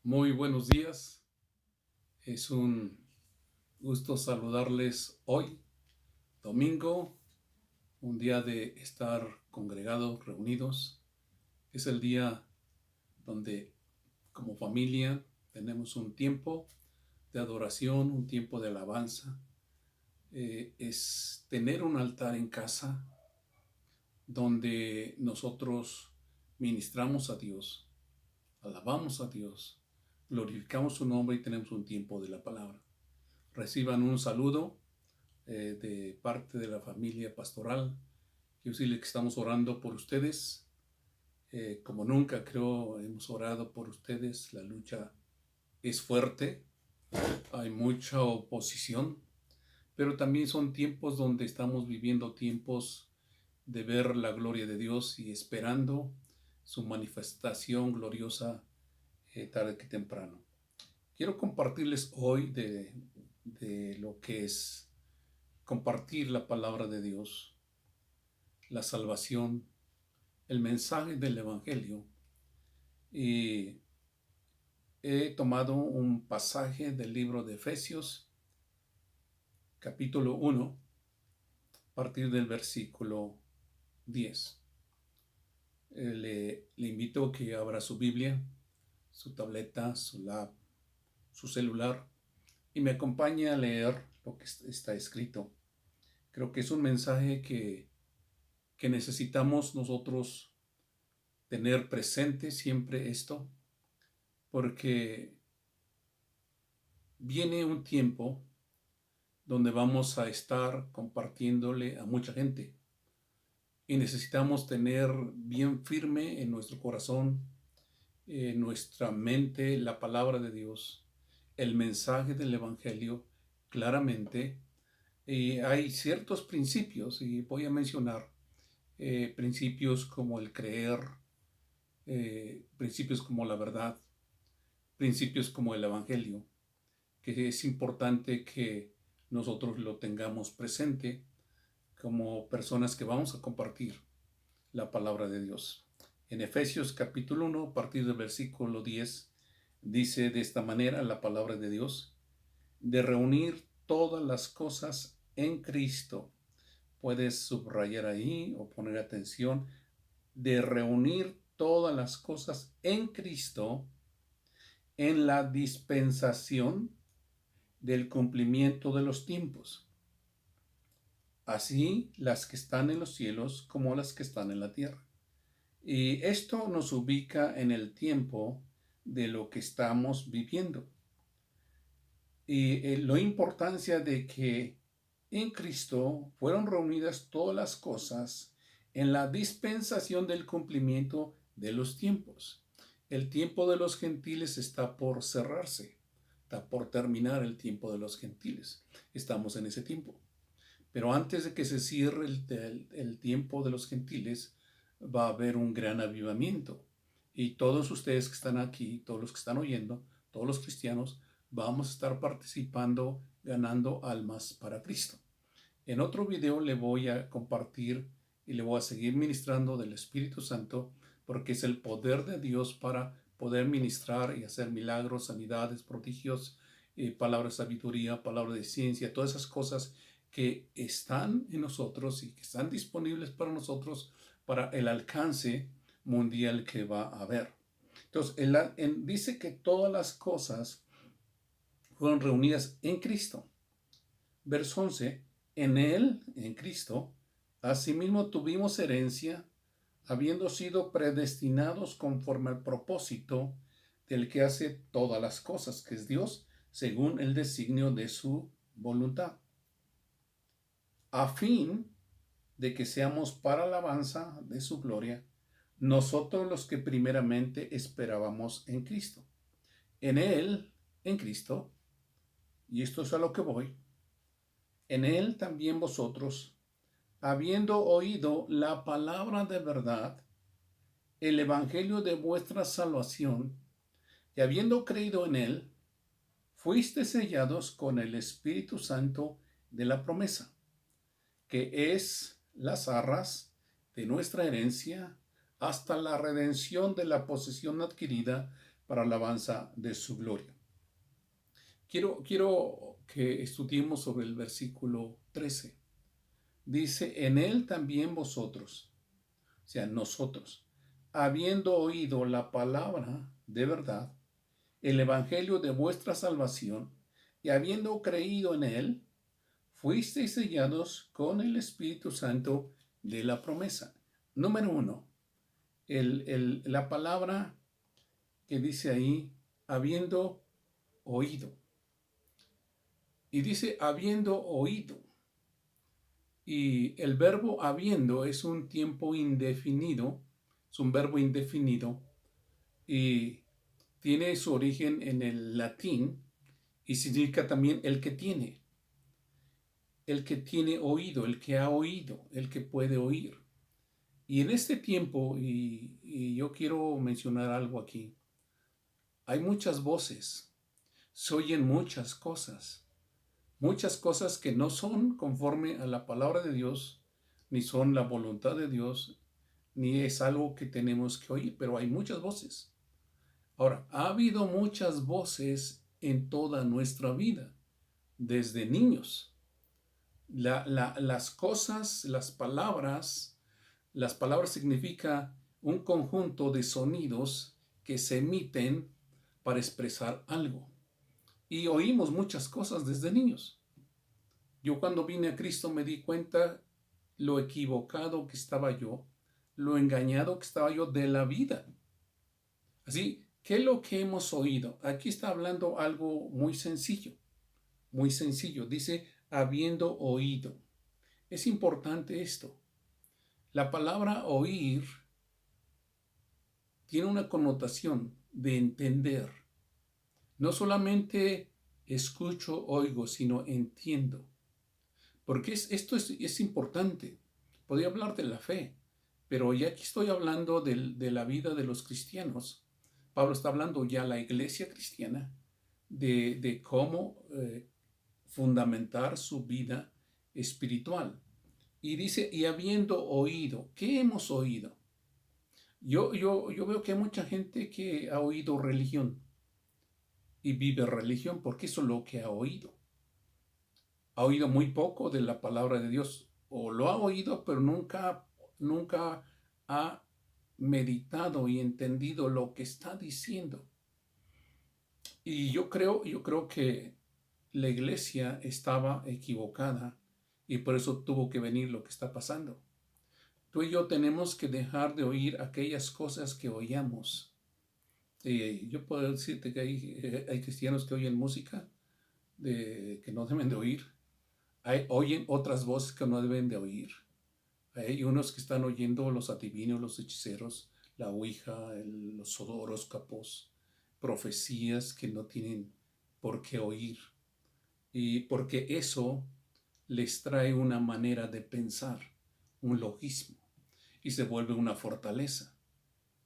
Muy buenos días. Es un gusto saludarles hoy, domingo, un día de estar congregados, reunidos. Es el día donde como familia tenemos un tiempo de adoración, un tiempo de alabanza. Es tener un altar en casa donde nosotros ministramos a Dios, alabamos a Dios, glorificamos su nombre y tenemos un tiempo de la palabra. Reciban un saludo de parte de la familia pastoral. Quiero decirles que estamos orando por ustedes. Como nunca creo, hemos orado por ustedes. La lucha es fuerte, hay mucha oposición, pero también son tiempos donde estamos viviendo tiempos de ver la gloria de Dios y esperando su manifestación gloriosa tarde que temprano. Quiero compartirles hoy de lo que es compartir la palabra de Dios, la salvación, el mensaje del Evangelio. Y he tomado un pasaje del libro de Efesios, capítulo 1, a partir del versículo 10. Le invito a que abra su Biblia, su tableta, su lab, su celular y me acompañe a leer lo que está escrito. Creo que es un mensaje que necesitamos nosotros tener presente siempre esto, porque viene un tiempo donde vamos a estar compartiéndole a mucha gente y necesitamos tener bien firme en nuestro corazón, en nuestra mente, la palabra de Dios, el mensaje del Evangelio claramente. Y hay ciertos principios, y voy a mencionar principios como el creer, principios como la verdad, principios como el Evangelio, que es importante que nosotros lo tengamos presente como personas que vamos a compartir la palabra de Dios. En Efesios capítulo 1, a partir del versículo 10, dice de esta manera la palabra de Dios: de reunir todas las cosas en Cristo. Puedes subrayar ahí o poner atención: de reunir todas las cosas en Cristo en la dispensación del cumplimiento de los tiempos, así las que están en los cielos como las que están en la tierra. Y esto nos ubica en el tiempo de lo que estamos viviendo. Y la importancia de que en Cristo fueron reunidas todas las cosas en la dispensación del cumplimiento de los tiempos. El tiempo de los gentiles está por cerrarse, está por terminar el tiempo de los gentiles. Estamos en ese tiempo. Pero antes de que se cierre el tiempo de los gentiles, va a haber un gran avivamiento. Y todos ustedes que están aquí, todos los que están oyendo, todos los cristianos, vamos a estar participando, ganando almas para Cristo. En otro video le voy a compartir y le voy a seguir ministrando del Espíritu Santo, porque es el poder de Dios para poder ministrar y hacer milagros, sanidades, prodigios, palabra de sabiduría, palabra de ciencia, todas esas cosas que están en nosotros y que están disponibles para nosotros para el alcance mundial que va a haber. Entonces, dice que todas las cosas fueron reunidas en Cristo. Verso 11: en Él, en Cristo, asimismo tuvimos herencia, habiendo sido predestinados conforme al propósito del que hace todas las cosas, que es Dios, según el designio de su voluntad, a fin de que seamos para alabanza de su gloria, nosotros los que primeramente esperábamos en Cristo. En Él, en Cristo, y esto es a lo que voy, en Él también vosotros, habiendo oído la palabra de verdad, el evangelio de vuestra salvación, y habiendo creído en Él, fuiste sellados con el Espíritu Santo de la promesa, que es las arras de nuestra herencia hasta la redención de la posesión adquirida para alabanza de su gloria. Quiero que estudiemos sobre el versículo 13. Dice, en él también vosotros, o sea, nosotros, habiendo oído la palabra de verdad, el evangelio de vuestra salvación, y habiendo creído en él, fuisteis sellados con el Espíritu Santo de la promesa. Número 1, la palabra que dice ahí, habiendo oído. Y dice, habiendo oído. Y el verbo habiendo es un tiempo indefinido, es un verbo indefinido, y tiene su origen en el latín y significa también el que tiene oído, el que ha oído, el que puede oír. Y en este tiempo, y yo quiero mencionar algo aquí, hay muchas voces, se oyen muchas cosas que no son conforme a la palabra de Dios, ni son la voluntad de Dios, ni es algo que tenemos que oír, pero hay muchas voces. Ahora, ha habido muchas voces en toda nuestra vida, desde niños. Las cosas, las palabras significa un conjunto de sonidos que se emiten para expresar algo. Y oímos muchas cosas desde niños. Yo cuando vine a Cristo me di cuenta lo equivocado que estaba yo, lo engañado que estaba yo de la vida. Así, ¿qué es lo que hemos oído? Aquí está hablando algo muy sencillo, muy sencillo. Dice, habiendo oído. Es importante esto. La palabra oír tiene una connotación de entender. No solamente escucho, oigo, sino entiendo. Porque esto es importante. Podría hablar de la fe, pero ya aquí estoy hablando de la vida de los cristianos. Pablo está hablando ya la iglesia cristiana de cómo fundamentar su vida espiritual. Y dice, y habiendo oído, ¿qué hemos oído? Yo veo que hay mucha gente que ha oído religión y vive religión porque eso es lo que ha oído. Ha oído muy poco de la palabra de Dios, o lo ha oído, pero nunca ha meditado y entendido lo que está diciendo. Y yo creo que la iglesia estaba equivocada y por eso tuvo que venir lo que está pasando. Tú y yo tenemos que dejar de oír aquellas cosas que oíamos. Yo puedo decirte que hay cristianos que oyen música que no deben de oír. Oyen otras voces que no deben de oír. Hay unos que están oyendo los adivinos, los hechiceros, la ouija, los horóscopos, profecías que no tienen por qué oír. Y porque eso les trae una manera de pensar, un logismo, y se vuelve una fortaleza.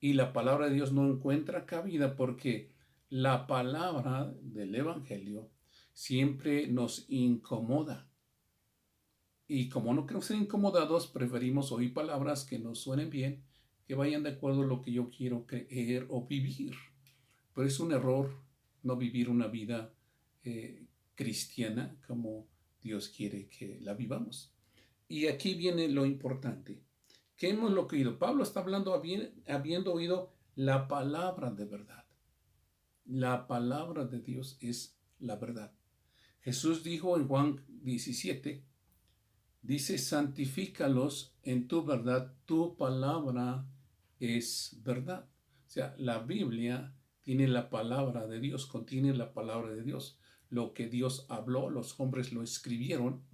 Y la palabra de Dios no encuentra cabida porque la palabra del Evangelio siempre nos incomoda. Y como no queremos ser incomodados, preferimos oír palabras que nos suenen bien, que vayan de acuerdo a lo que yo quiero creer o vivir. Pero es un error no vivir una vida cristiana como Dios quiere que la vivamos. Y aquí viene lo importante. ¿Qué hemos oído? Pablo está hablando habiendo oído la palabra de verdad. La palabra de Dios es la verdad. Jesús dijo en Juan 17, dice, santifícalos en tu verdad, tu palabra es verdad. O sea, la Biblia tiene la palabra de Dios, contiene la palabra de Dios. Lo que Dios habló, los hombres lo escribieron,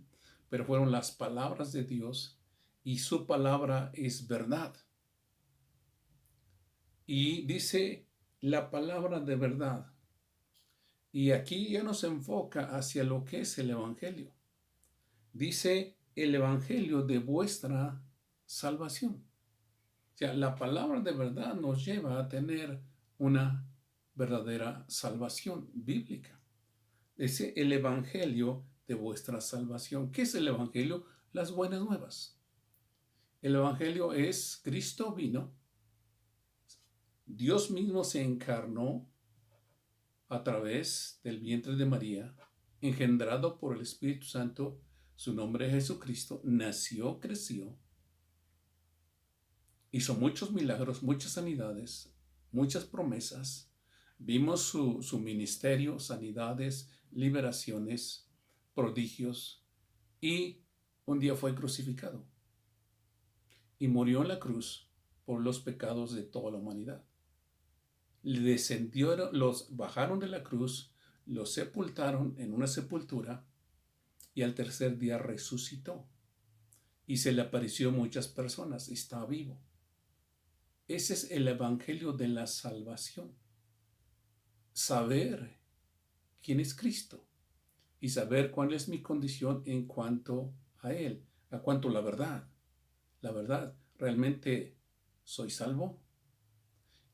pero fueron las palabras de Dios y su palabra es verdad. Y dice la palabra de verdad. Y aquí ya nos enfoca hacia lo que es el Evangelio. Dice el Evangelio de vuestra salvación. O sea, la palabra de verdad nos lleva a tener una verdadera salvación bíblica. Dice el Evangelio de vuestra salvación. ¿Qué es el Evangelio? Las buenas nuevas. El Evangelio es Cristo vino, Dios mismo se encarnó a través del vientre de María, engendrado por el Espíritu Santo, su nombre es Jesucristo, nació, creció, hizo muchos milagros, muchas sanidades, muchas promesas. Vimos su ministerio, sanidades, liberaciones, prodigios, y un día fue crucificado y murió en la cruz por los pecados de toda la humanidad. Los bajaron de la cruz, los sepultaron en una sepultura y al tercer día resucitó y se le apareció a muchas personas, está vivo. Ese es el evangelio de la salvación. Saber quién es Cristo y saber cuál es mi condición en cuanto a Él, a cuanto a la verdad. La verdad, ¿realmente soy salvo?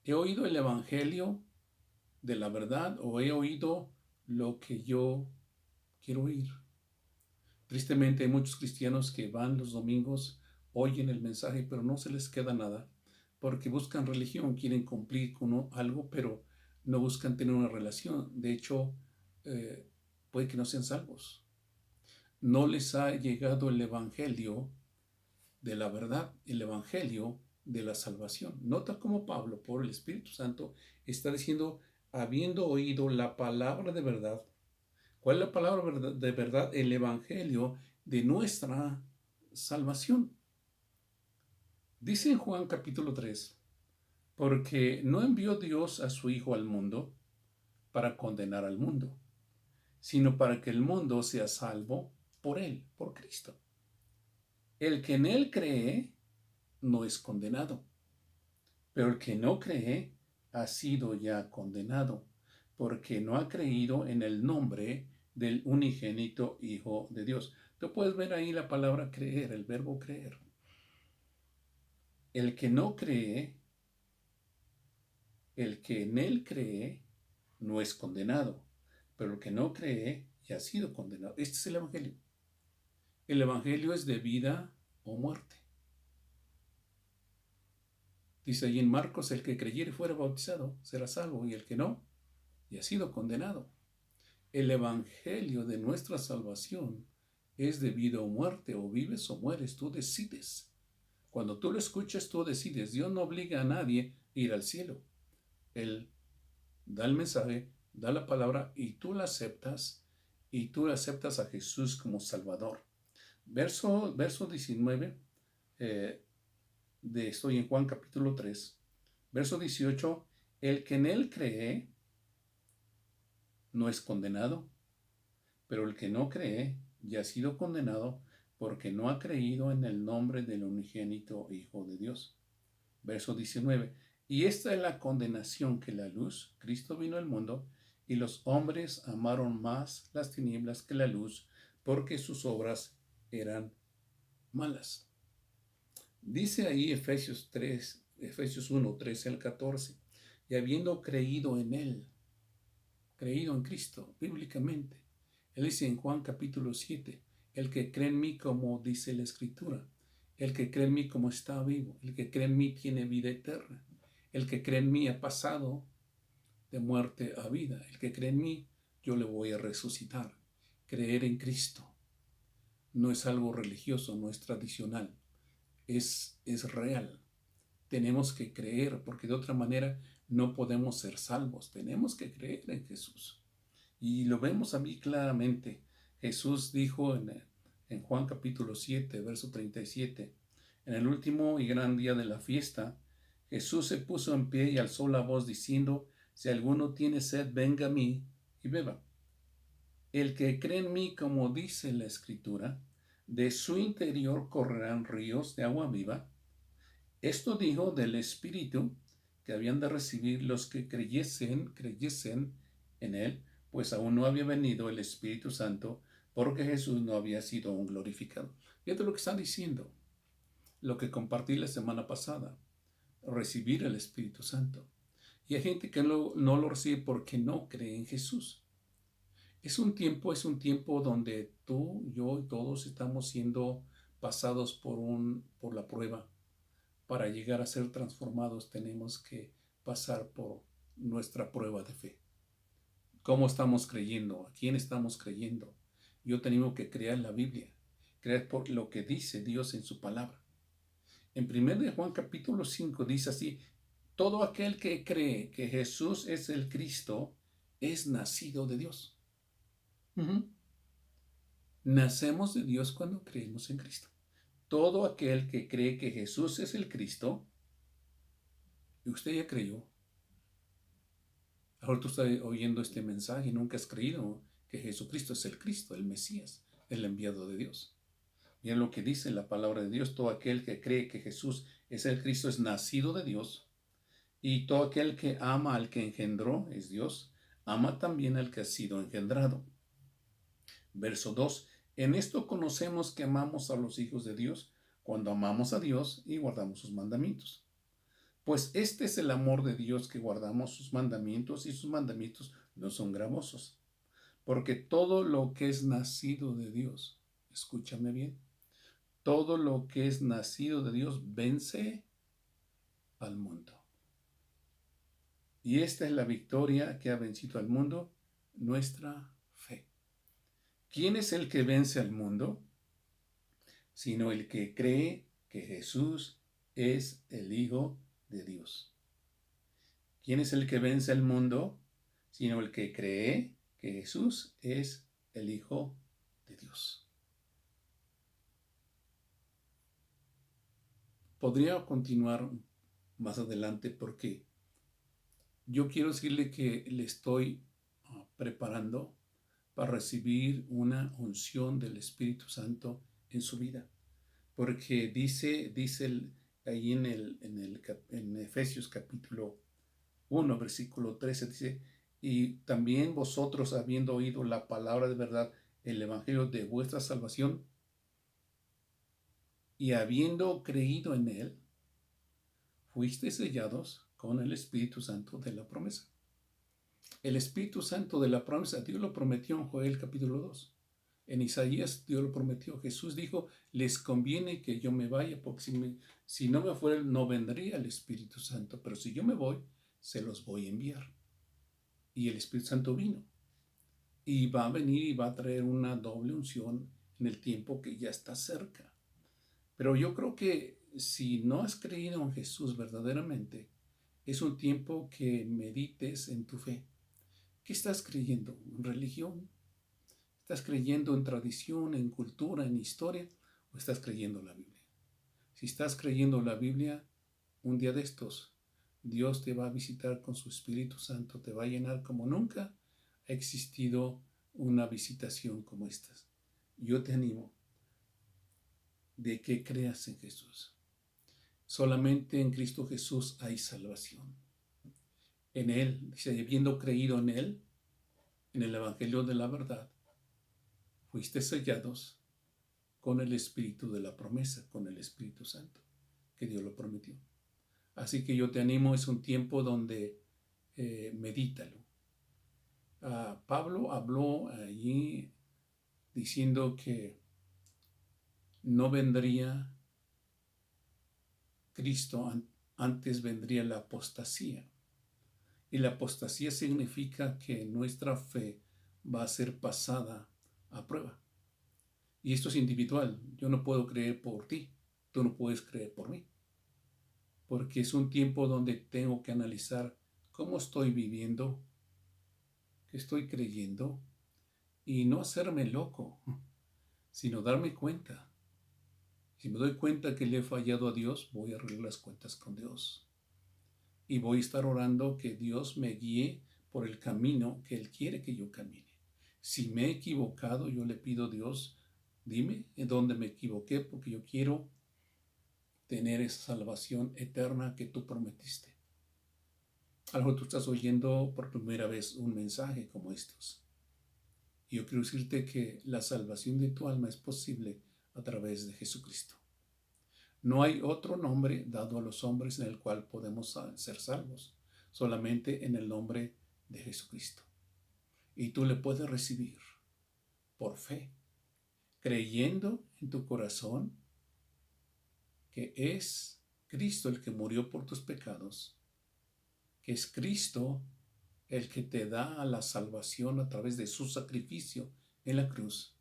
¿He oído el evangelio de la verdad o he oído lo que yo quiero oír? Tristemente hay muchos cristianos que van los domingos, oyen el mensaje, pero no se les queda nada, porque buscan religión, quieren cumplir con algo, pero no buscan tener una relación. De hecho, puede que no sean salvos. No les ha llegado el evangelio de la verdad, el evangelio de la salvación. Nota cómo Pablo, por el Espíritu Santo, está diciendo, habiendo oído la palabra de verdad. ¿Cuál es la palabra de verdad? El evangelio de nuestra salvación. Dice en Juan capítulo 3, porque no envió Dios a su Hijo al mundo para condenar al mundo, sino para que el mundo sea salvo por él, por Cristo. El que en él cree no es condenado, pero el que no cree ha sido ya condenado, porque no ha creído en el nombre del unigénito Hijo de Dios. Tú puedes ver ahí la palabra creer, el verbo creer. El que no cree, el que en él cree, no es condenado, pero el que no cree ya ha sido condenado. Este es el Evangelio. El Evangelio es de vida o muerte. Dice ahí en Marcos, el que creyere fuera bautizado será salvo, y el que no, ya ha sido condenado. El Evangelio de nuestra salvación es de vida o muerte, o vives o mueres, tú decides. Cuando tú lo escuchas, tú decides. Dios no obliga a nadie a ir al cielo. Él da el mensaje, da la palabra y tú la aceptas, y tú aceptas a Jesús como Salvador. Verso 19, estoy en Juan capítulo 3, verso 18, el que en él cree no es condenado, pero el que no cree ya ha sido condenado porque no ha creído en el nombre del unigénito Hijo de Dios. Verso 19. Y esta es la condenación, que la luz, Cristo vino al mundo, y los hombres amaron más las tinieblas que la luz, porque sus obras eran malas. Dice ahí Efesios 1, 13 al 14, y habiendo creído en Él, creído en Cristo, bíblicamente. Él dice en Juan capítulo 7, el que cree en mí, como dice la Escritura, el que cree en mí como está vivo, el que cree en mí tiene vida eterna, el que cree en mí ha pasado de muerte a vida, el que cree en mí, yo le voy a resucitar. Creer en Cristo no es algo religioso, no es tradicional, es real. Tenemos que creer, porque de otra manera no podemos ser salvos. Tenemos que creer en Jesús. Y lo vemos a mí claramente. Jesús dijo en Juan capítulo 7, verso 37, en el último y gran día de la fiesta, Jesús se puso en pie y alzó la voz diciendo, si alguno tiene sed, venga a mí y beba. El que cree en mí, como dice la Escritura, de su interior correrán ríos de agua viva. Esto dijo del Espíritu que habían de recibir los que creyesen en él, pues aún no había venido el Espíritu Santo, porque Jesús no había sido aún glorificado. Fíjate lo que está diciendo, lo que compartí la semana pasada, recibir el Espíritu Santo. Y hay gente que no lo recibe porque no cree en Jesús. Es un tiempo donde tú, yo y todos estamos siendo pasados por la prueba. Para llegar a ser transformados tenemos que pasar por nuestra prueba de fe. ¿Cómo estamos creyendo? ¿A quién estamos creyendo? Yo tengo que creer la Biblia, creer por lo que dice Dios en su palabra. En 1 de Juan capítulo 5 dice así: todo aquel que cree que Jesús es el Cristo es nacido de Dios. Ujú. Nacemos de Dios cuando creemos en Cristo. Todo aquel que cree que Jesús es el Cristo, y usted ya creyó. Ahora tú estás oyendo este mensaje y nunca has creído que Jesucristo es el Cristo, el Mesías, el enviado de Dios. Mira lo que dice la palabra de Dios: todo aquel que cree que Jesús es el Cristo es nacido de Dios, y todo aquel que ama al que engendró, es Dios, ama también al que ha sido engendrado. Verso 2: en esto conocemos que amamos a los hijos de Dios, cuando amamos a Dios y guardamos sus mandamientos. Pues este es el amor de Dios, que guardamos sus mandamientos, y sus mandamientos no son gravosos. Porque todo lo que es nacido de Dios, escúchame bien, todo lo que es nacido de Dios vence al mundo. Y esta es la victoria que ha vencido al mundo, nuestra fe. ¿Quién es el que vence al mundo? Sino el que cree que Jesús es el Hijo de Dios. ¿Quién es el que vence al mundo? Sino el que cree que Jesús es el Hijo de Dios. Podría continuar más adelante, porque yo quiero decirle que le estoy preparando para recibir una unción del Espíritu Santo en su vida. Porque dice ahí en Efesios capítulo 1, versículo 13, dice: y también vosotros, habiendo oído la palabra de verdad, el evangelio de vuestra salvación, y habiendo creído en él, fuisteis sellados con el Espíritu Santo de la promesa. El Espíritu Santo de la promesa, Dios lo prometió en Joel capítulo 2. En Isaías Dios lo prometió. Jesús dijo: les conviene que yo me vaya, porque si no me fuera, no vendría el Espíritu Santo, pero si yo me voy, se los voy a enviar. Y el Espíritu Santo vino. Y va a venir y va a traer una doble unción en el tiempo que ya está cerca. Pero yo creo que si no has creído en Jesús verdaderamente, es un tiempo que medites en tu fe. ¿Qué estás creyendo? ¿En religión? ¿Estás creyendo en tradición, en cultura, en historia? ¿O estás creyendo la Biblia? Si estás creyendo la Biblia, un día de estos, Dios te va a visitar con su Espíritu Santo, te va a llenar como nunca ha existido una visitación como esta. Yo te animo de que creas en Jesús. Solamente en Cristo Jesús hay salvación. En Él, dice, habiendo creído en Él, en el Evangelio de la verdad, fuiste sellados con el Espíritu de la promesa, con el Espíritu Santo, que Dios lo prometió. Así que yo te animo, es un tiempo donde medítalo. Pablo habló allí diciendo que no vendría Cristo, antes vendría la apostasía. Y la apostasía significa que nuestra fe va a ser pasada a prueba. Y esto es individual. Yo no puedo creer por ti, tú no puedes creer por mí. Porque es un tiempo donde tengo que analizar cómo estoy viviendo, qué estoy creyendo, y no hacerme loco, sino darme cuenta. Si me doy cuenta que le he fallado a Dios, voy a arreglar las cuentas con Dios. Y voy a estar orando que Dios me guíe por el camino que Él quiere que yo camine. Si me he equivocado, yo le pido a Dios: dime en dónde me equivoqué, porque yo quiero tener esa salvación eterna que tú prometiste. A lo mejor tú estás oyendo por primera vez un mensaje como estos. Y yo quiero decirte que la salvación de tu alma es posible a través de Jesucristo. No hay otro nombre dado a los hombres en el cual podemos ser salvos, solamente en el nombre de Jesucristo. Y tú le puedes recibir por fe, creyendo en tu corazón que es Cristo el que murió por tus pecados, que es Cristo el que te da la salvación a través de su sacrificio en la cruz.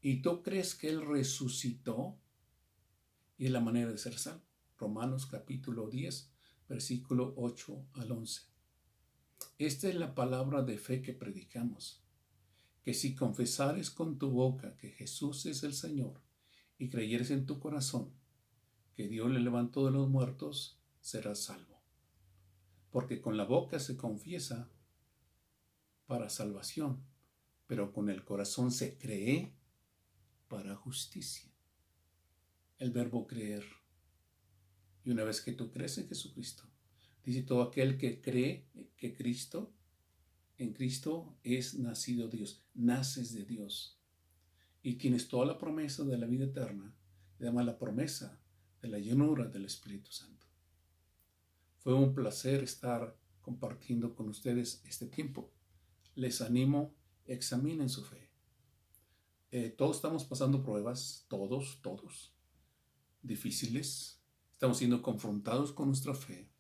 Y tú crees que Él resucitó y es la manera de ser salvo. Romanos capítulo 10, versículo 8 al 11. Esta es la palabra de fe que predicamos, que si confesares con tu boca que Jesús es el Señor y creyeres en tu corazón que Dios le levantó de los muertos, serás salvo. Porque con la boca se confiesa para salvación, pero con el corazón se cree para justicia. El verbo creer. Y una vez que tú crees en Jesucristo, dice todo aquel que cree que en Cristo es nacido Dios, naces de Dios. Y tienes toda la promesa de la vida eterna, y además la promesa de la llenura del Espíritu Santo. Fue un placer estar compartiendo con ustedes este tiempo. Les animo, examinen su fe. Todos estamos pasando pruebas, todos, difíciles. Estamos siendo confrontados con nuestra fe.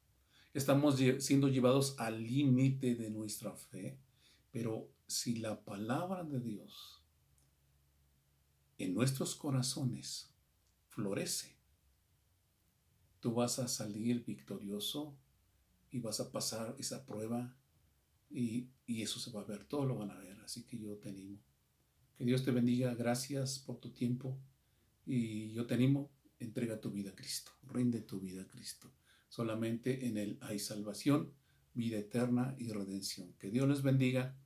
Estamos siendo llevados al límite de nuestra fe. Pero si la palabra de Dios en nuestros corazones florece, tú vas a salir victorioso y vas a pasar esa prueba y eso se va a ver, todo lo van a ver. Así que yo te animo. Que Dios te bendiga. Gracias por tu tiempo. Y yo te animo, entrega tu vida a Cristo, rinde tu vida a Cristo. Solamente en Él hay salvación, vida eterna y redención. Que Dios les bendiga.